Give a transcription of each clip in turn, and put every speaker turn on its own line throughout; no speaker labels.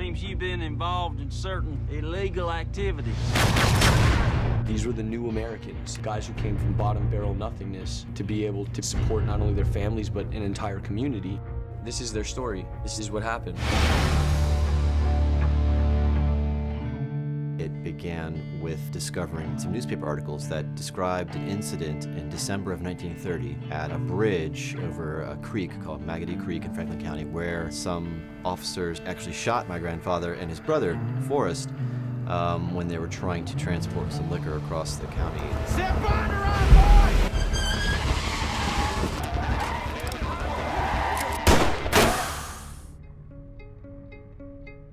Seems you've been involved in certain illegal activities.
These were the new Americans, guys who came from bottom barrel nothingness to be able to support not only their families, but an entire community. This is their story. This is what happened.
It began with discovering some newspaper articles that described an incident in December of 1930 at a bridge over a creek called Magody Creek in Franklin County, where some officers actually shot my grandfather and his brother, Forrest, when they were trying to transport some liquor across the county.
Step on the right, boy!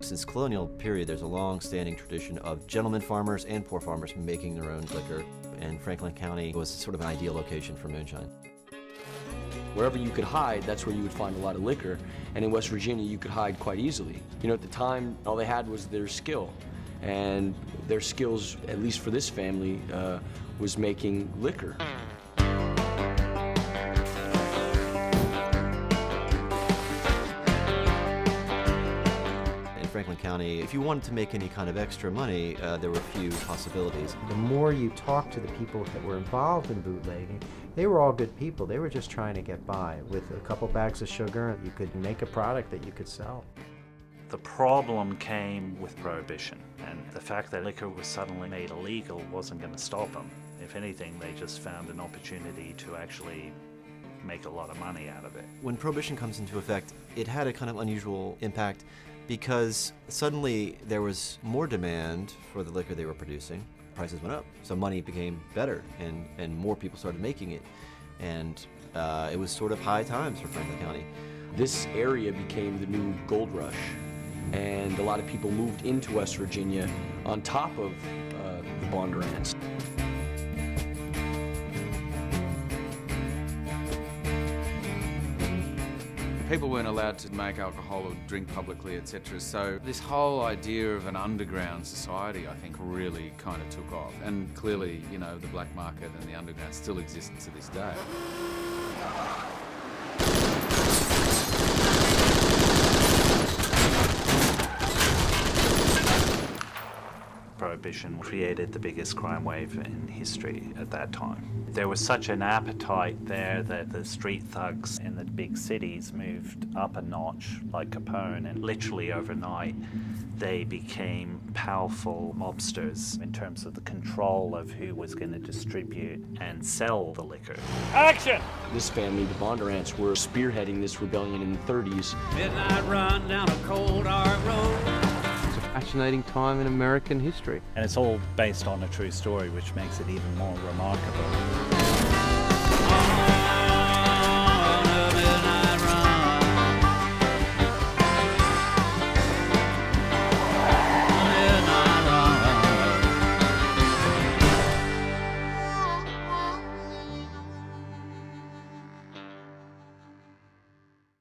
Since colonial period, there's a long-standing tradition of gentlemen farmers and poor farmers making their own liquor, and Franklin County was sort of an ideal location for moonshine.
Wherever you could hide, that's where you would find a lot of liquor, and in West Virginia, you could hide quite easily. You know, at the time, all they had was their skill, and their skills, at least for this family, was making liquor.
Franklin County, if you wanted to make any kind of extra money, there were a few possibilities.
The more you talk to the people that were involved in bootlegging, they were all good people. They were just trying to get by. With a couple bags of sugar, you could make a product that you could sell.
The problem came with Prohibition, and the fact that liquor was suddenly made illegal wasn't going to stop them. If anything, they just found an opportunity to actually make a lot of money out of it.
When Prohibition comes into effect, it had a kind of unusual impact because suddenly there was more demand for the liquor they were producing. Prices went up, so money became better, and more people started making it. And it was sort of high times for Franklin County.
This area became the new gold rush, and a lot of people moved into West Virginia on top of the Bondurants.
People weren't allowed to make alcohol or drink publicly, etc. So this whole idea of an underground society, I think, really kind of took off. And clearly, you know, the black market and the underground still exists to this day.
Prohibition created the biggest crime wave in history at that time. There was such an appetite there that the street thugs in the big cities moved up a notch, like Capone, and literally overnight they became powerful mobsters in terms of the control of who was going to distribute and sell the liquor.
Action!
This family, the Bondurants, were spearheading this rebellion in the 30s.
Midnight run down a cold hard road.
Fascinating time in American history.
And it's all based on a true story, which makes it even more remarkable.